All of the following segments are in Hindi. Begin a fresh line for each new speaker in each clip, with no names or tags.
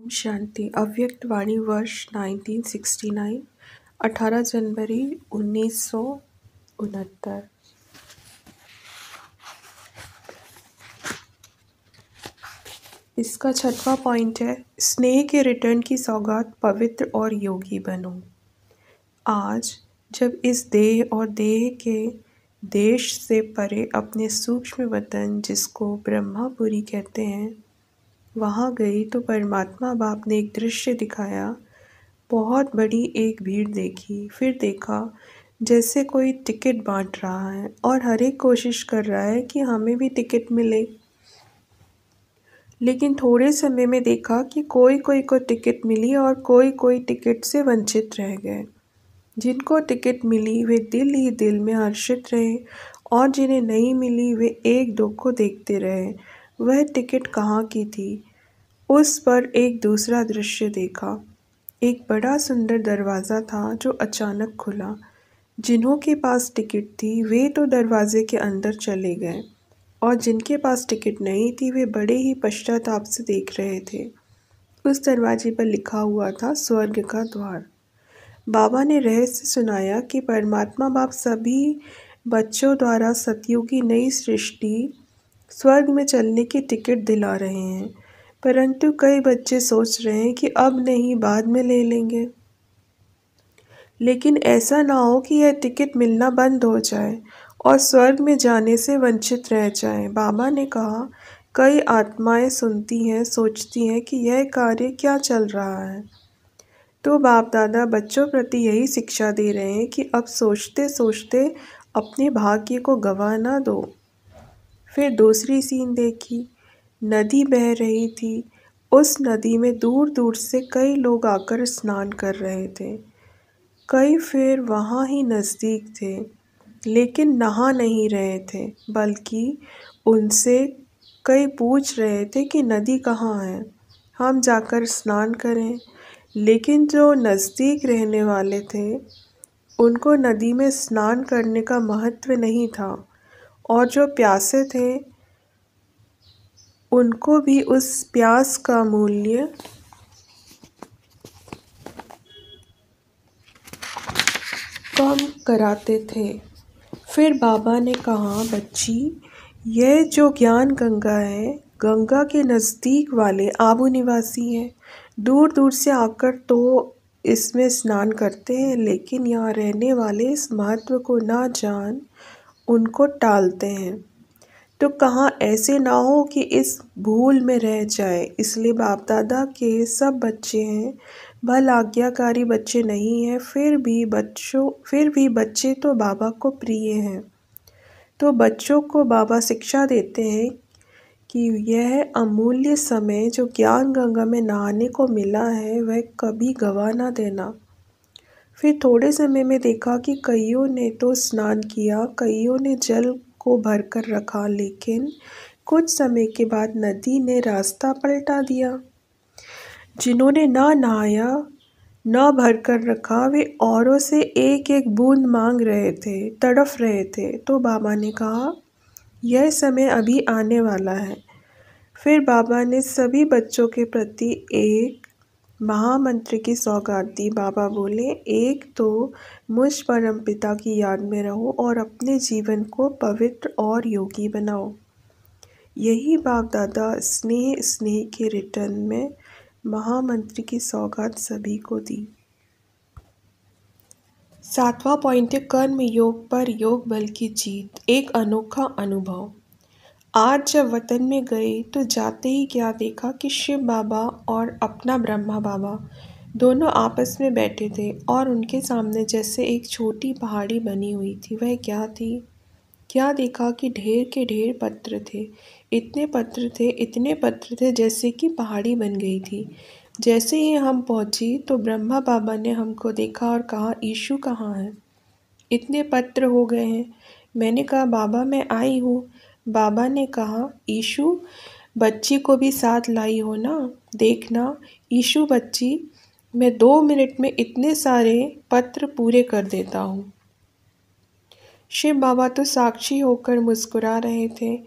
ओम शांति। अव्यक्त वाणी वर्ष 1969, 18 जनवरी 1969। इसका 6वां पॉइंट है, स्नेह के रिटर्न की सौगात पवित्र और योगी बनो। आज जब इस देह और देह के देश से परे अपने सूक्ष्म वतन जिसको ब्रह्मापुरी कहते हैं वहाँ गई तो परमात्मा बाप ने एक दृश्य दिखाया। बहुत बड़ी एक भीड़ देखी, फिर देखा जैसे कोई टिकट बांट रहा है और हर एक कोशिश कर रहा है कि हमें भी टिकट मिले। लेकिन थोड़े समय में देखा कि कोई कोई को टिकट मिली और कोई कोई टिकट से वंचित रह गए। जिनको टिकट मिली वे दिल ही दिल में हर्षित रहे और जिन्हें नहीं मिली वे एक दो को देखते रहे। वह टिकट कहाँ की थी? उस पर एक दूसरा दृश्य देखा। एक बड़ा सुंदर दरवाज़ा था जो अचानक खुला। जिन्हों के पास टिकट थी वे तो दरवाजे के अंदर चले गए और जिनके पास टिकट नहीं थी वे बड़े ही पश्चाताप से देख रहे थे। उस दरवाजे पर लिखा हुआ था स्वर्ग का द्वार। बाबा ने रहस्य सुनाया कि परमात्मा बाप सभी बच्चों द्वारा सतयुग की नई सृष्टि स्वर्ग में चलने की टिकट दिला रहे हैं, परंतु कई बच्चे सोच रहे हैं कि अब नहीं, बाद में ले लेंगे। लेकिन ऐसा ना हो कि यह टिकट मिलना बंद हो जाए और स्वर्ग में जाने से वंचित रह जाएं। बाबा ने कहा, कई आत्माएं सुनती हैं, सोचती हैं कि यह कार्य क्या चल रहा है। तो बाप दादा बच्चों प्रति यही शिक्षा दे रहे हैं कि अब सोचते सोचते अपने भाग्य को गंवा ना दो। फिर दूसरी सीन देखी। नदी बह रही थी। उस नदी में दूर दूर से कई लोग आकर स्नान कर रहे थे। कई फिर वहाँ ही नज़दीक थे, लेकिन नहा नहीं रहे थे, बल्कि उनसे कई पूछ रहे थे कि नदी कहाँ है, हम जाकर स्नान करें। लेकिन जो नज़दीक रहने वाले थे उनको नदी में स्नान करने का महत्व नहीं था और जो प्यासे थे उनको भी उस प्यास का मूल्य कम कराते थे। फिर बाबा ने कहा, बच्ची, यह जो ज्ञान गंगा है, गंगा के नज़दीक वाले आबू निवासी हैं। दूर दूर से आकर तो इसमें स्नान करते हैं, लेकिन यहाँ रहने वाले इस महत्व को ना जान उनको टालते हैं। तो कहाँ ऐसे ना हो कि इस भूल में रह जाए। इसलिए बाप दादा के सब बच्चे हैं, भल आज्ञाकारी बच्चे नहीं हैं, फिर भी बच्चे तो बाबा को प्रिय हैं। तो बच्चों को बाबा शिक्षा देते हैं कि यह अमूल्य समय जो ज्ञान गंगा में नहाने को मिला है वह कभी गंवा ना देना। फिर थोड़े समय में देखा कि कईयों ने तो स्नान किया, कईयों ने जल को भरकर रखा, लेकिन कुछ समय के बाद नदी ने रास्ता पलटा दिया। जिन्होंने ना नहाया, ना भरकर रखा, वे औरों से एक एक बूंद मांग रहे थे, तड़फ रहे थे। तो बाबा ने कहा, यह समय अभी आने वाला है। फिर बाबा ने सभी बच्चों के प्रति एक महामंत्र की सौगात दी। बाबा बोले, एक तो मुझ परमपिता की याद में रहो और अपने जीवन को पवित्र और योगी बनाओ। यही बाप दादा स्नेह स्नेह के रिटर्न में महामंत्र की सौगात सभी को दी। 7वां पॉइंट है, कर्म योग पर योग बल की जीत, एक अनोखा अनुभव। आज जब वतन में गए तो जाते ही क्या देखा कि शिव बाबा और अपना ब्रह्मा बाबा दोनों आपस में बैठे थे और उनके सामने जैसे एक छोटी पहाड़ी बनी हुई थी। वह क्या थी? क्या देखा कि ढेर के ढेर पत्र थे। इतने पत्र थे जैसे कि पहाड़ी बन गई थी। जैसे ही हम पहुंची तो ब्रह्मा बाबा ने हमको देखा और कहा, ईशु कहाँ है? इतने पत्र हो गए हैं। मैंने कहा, बाबा मैं आई हूँ। बाबा ने कहा, ईशु बच्ची को भी साथ लाई हो ना? देखना ईशु बच्ची, मैं 2 मिनट में इतने सारे पत्र पूरे कर देता हूँ। शिव बाबा तो साक्षी होकर मुस्कुरा रहे थे।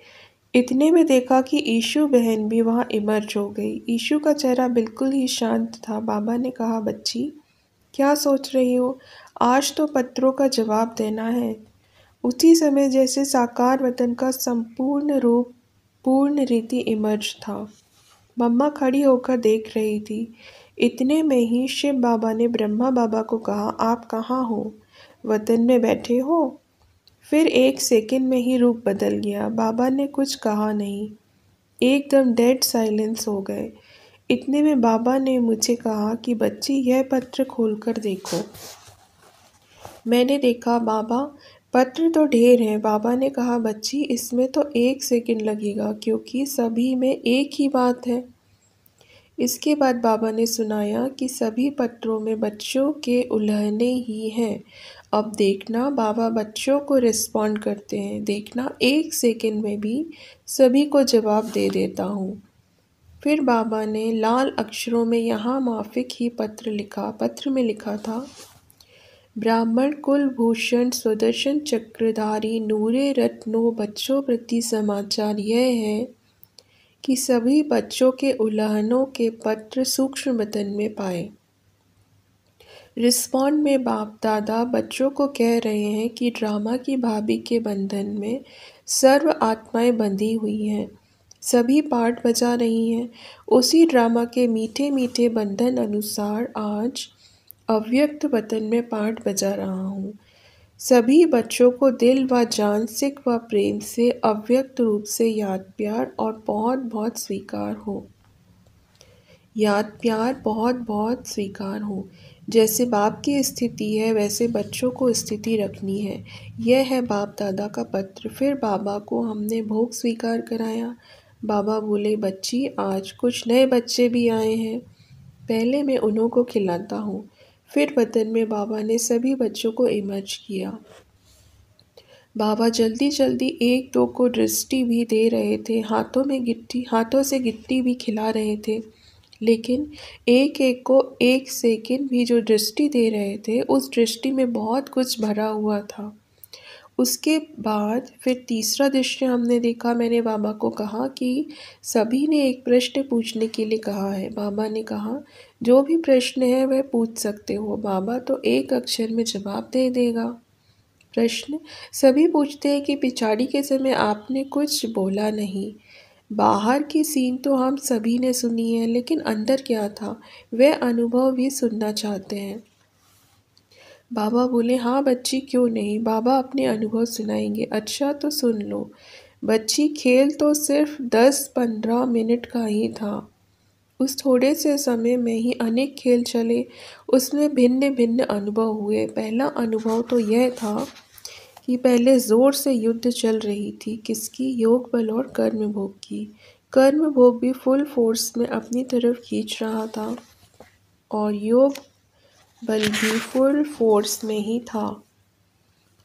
इतने में देखा कि ईशु बहन भी वहाँ इमर्ज हो गई। ईशु का चेहरा बिल्कुल ही शांत था। बाबा ने कहा, बच्ची क्या सोच रही हो? आज तो पत्रों का जवाब देना है। उसी समय जैसे साकार वतन का संपूर्ण रूप पूर्ण रीति इमर्ज था। मम्मा खड़ी होकर देख रही थी। इतने में ही शिव बाबा ने ब्रह्मा बाबा को कहा, आप कहाँ हो? वतन में बैठे हो? फिर एक सेकंड में ही रूप बदल गया। बाबा ने कुछ कहा नहीं, एकदम डेड साइलेंस हो गए। इतने में बाबा ने मुझे कहा कि बच्ची यह पत्र खोलकर देखो। मैंने देखा बाबा, पत्र तो ढेर हैं। बाबा ने कहा, बच्ची इसमें तो एक सेकंड लगेगा क्योंकि सभी में एक ही बात है। इसके बाद बाबा ने सुनाया कि सभी पत्रों में बच्चों के उल्हने ही हैं। अब देखना बाबा बच्चों को रिस्पॉन्ड करते हैं। देखना एक सेकंड में भी सभी को जवाब दे देता हूँ। फिर बाबा ने लाल अक्षरों में यहाँ माफिक ही पत्र लिखा। पत्र में लिखा था, ब्राह्मण कुलभूषण सुदर्शन चक्रधारी नूरे रत्नों बच्चों प्रति समाचार यह है कि सभी बच्चों के उल्लंघनों के पत्र सूक्ष्म बदन में पाए। रिस्पॉन्ड में बाप दादा बच्चों को कह रहे हैं कि ड्रामा की भाभी के बंधन में सर्व आत्माएं बंधी हुई हैं। सभी पार्ट बजा रही हैं। उसी ड्रामा के मीठे मीठे बंधन अनुसार आज अव्यक्त वतन में पार्ट बजा रहा हूँ। सभी बच्चों को दिल व जान सिक व प्रेम से अव्यक्त रूप से याद प्यार और बहुत बहुत स्वीकार हो। याद प्यार बहुत बहुत स्वीकार हो। जैसे बाप की स्थिति है वैसे बच्चों को स्थिति रखनी है। यह है बाप दादा का पत्र। फिर बाबा को हमने भोग स्वीकार कराया। बाबा बोले, बच्ची आज कुछ नए बच्चे भी आए हैं, पहले मैं उन्हों को खिलाता हूँ। फिर वतन में बाबा ने सभी बच्चों को इमर्ज किया। बाबा जल्दी जल्दी एक दो को दृष्टि भी दे रहे थे, हाथों से गिट्टी भी खिला रहे थे, लेकिन एक एक को एक सेकंड भी जो दृष्टि दे रहे थे उस दृष्टि में बहुत कुछ भरा हुआ था। उसके बाद फिर तीसरा दृश्य हमने देखा। मैंने बाबा को कहा कि सभी ने एक प्रश्न पूछने के लिए कहा है। बाबा ने कहा, जो भी प्रश्न है वह पूछ सकते हो। बाबा तो एक अक्षर में जवाब दे देगा। प्रश्न सभी पूछते हैं कि पिछाड़ी के समय आपने कुछ बोला नहीं। बाहर की सीन तो हम सभी ने सुनी है, लेकिन अंदर क्या था वह अनुभव भी सुनना चाहते हैं। बाबा बोले, हाँ बच्ची क्यों नहीं, बाबा अपने अनुभव सुनाएंगे। अच्छा तो सुन लो बच्ची, खेल तो सिर्फ 10-15 मिनट का ही था। उस थोड़े से समय में ही अनेक खेल चले, उसमें भिन्न भिन्न अनुभव हुए। पहला अनुभव तो यह था कि पहले जोर से युद्ध चल रही थी। किसकी? योग बल और कर्म भोग की। कर्म भोग भी फुल फोर्स में अपनी तरफ खींच रहा था और योग बल भी फुल फोर्स में ही था।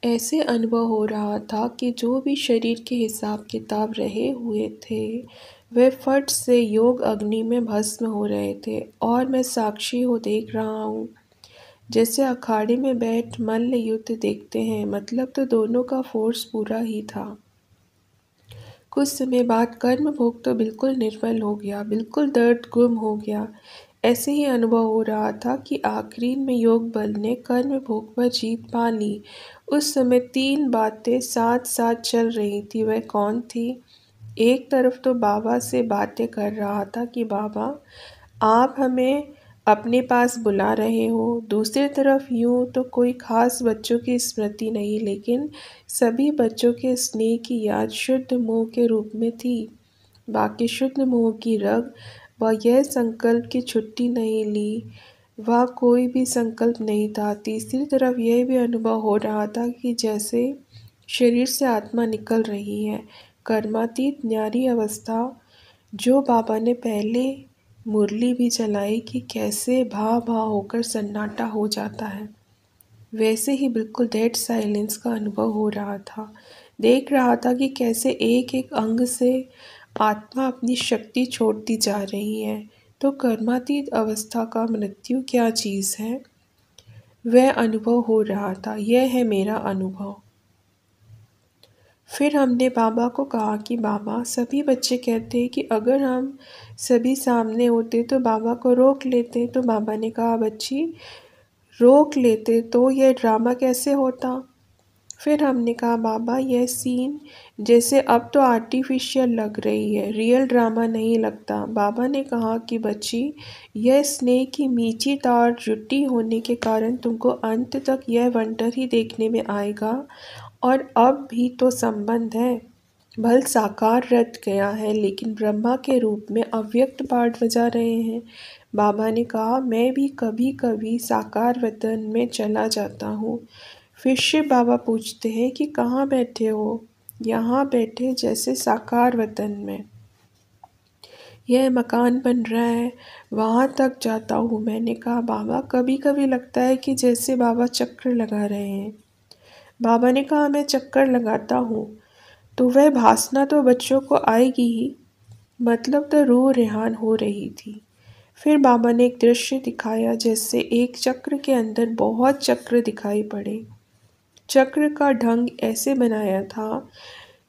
ऐसे अनुभव हो रहा था कि जो भी शरीर के हिसाब किताब रहे हुए थे वे फट से योग अग्नि में भस्म हो रहे थे और मैं साक्षी हो देख रहा हूँ। जैसे अखाड़े में बैठ मल्ल युद्ध देखते हैं, मतलब तो दोनों का फोर्स पूरा ही था। कुछ समय बाद कर्म भोग तो बिल्कुल निर्बल हो गया, बिल्कुल दर्द गुम हो गया। ऐसे ही अनुभव हो रहा था कि आखिरी में योग बल ने कर्म भोग पर जीत पा ली। उस समय 3 बातें साथ साथ चल रही थी। वह कौन थी? एक तरफ तो बाबा से बातें कर रहा था कि बाबा आप हमें अपने पास बुला रहे हो। दूसरी तरफ यूं तो कोई खास बच्चों की स्मृति नहीं, लेकिन सभी बच्चों के स्नेह की याद शुद्ध मोह के रूप में थी। बाकी शुद्ध मोह की रग व यह संकल्प की छुट्टी नहीं ली, वह कोई भी संकल्प नहीं था। तीसरी तरफ यह भी अनुभव हो रहा था कि जैसे शरीर से आत्मा निकल रही है। कर्मातीत न्यारी अवस्था, जो बाबा ने पहले मुरली भी चलाई कि कैसे भा भा होकर सन्नाटा हो जाता है, वैसे ही बिल्कुल डेड साइलेंस का अनुभव हो रहा था। देख रहा था कि कैसे एक एक अंग से आत्मा अपनी शक्ति छोड़ती जा रही है। तो कर्मातीत अवस्था का मृत्यु क्या चीज़ है, वह अनुभव हो रहा था। यह है मेरा अनुभव। फिर हमने बाबा को कहा कि बाबा, सभी बच्चे कहते हैं कि अगर हम सभी सामने होते तो बाबा को रोक लेते। तो बाबा ने कहा, बच्ची, रोक लेते तो यह ड्रामा कैसे होता। फिर हमने कहा, बाबा, यह सीन जैसे अब तो आर्टिफिशियल लग रही है, रियल ड्रामा नहीं लगता। बाबा ने कहा कि बच्ची, यह स्नेह की मीठी तार जुटी होने के कारण तुमको अंत तक यह वंडर ही देखने में आएगा। और अब भी तो संबंध है, बल साकार रच गया है, लेकिन ब्रह्मा के रूप में अव्यक्त पाठ बजा रहे हैं। बाबा ने कहा, मैं भी कभी कभी साकार वतन में चला जाता हूँ। फिर शिव बाबा पूछते हैं कि कहाँ बैठे हो। यहाँ बैठे, जैसे साकार वतन में। यह मकान बन रहा है, वहाँ तक जाता हूँ। मैंने कहा, बाबा, कभी कभी लगता है कि जैसे बाबा चक्कर लगा रहे हैं। बाबा ने कहा, मैं चक्कर लगाता हूँ तो वह भासना तो बच्चों को आएगी ही, मतलब तो रूह रेहान हो रही थी। फिर बाबा ने एक दृश्य दिखाया, जैसे एक चक्र के अंदर बहुत चक्र दिखाई पड़े। चक्र का ढंग ऐसे बनाया था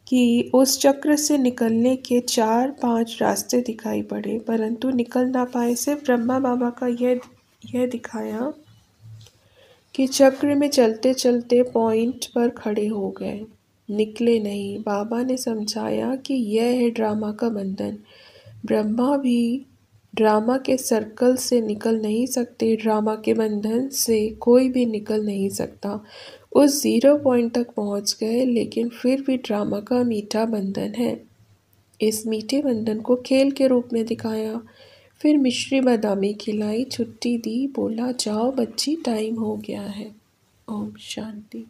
कि उस चक्र से निकलने के 4-5 रास्ते दिखाई पड़े, परंतु निकल ना पाए। सिर्फ ब्रह्मा बाबा का यह दिखाया कि चक्र में चलते चलते पॉइंट पर खड़े हो गए, निकले नहीं। बाबा ने समझाया कि यह है ड्रामा का बंधन। ब्रह्मा भी ड्रामा के सर्कल से निकल नहीं सकते, ड्रामा के बंधन से कोई भी निकल नहीं सकता। उस 0 पॉइंट तक पहुंच गए, लेकिन फिर भी ड्रामा का मीठा बंधन है। इस मीठे बंधन को खेल के रूप में दिखाया। फिर मिश्री बादामी खिलाई, छुट्टी दी, बोला, जाओ बच्ची, टाइम हो गया है। ओम शांति।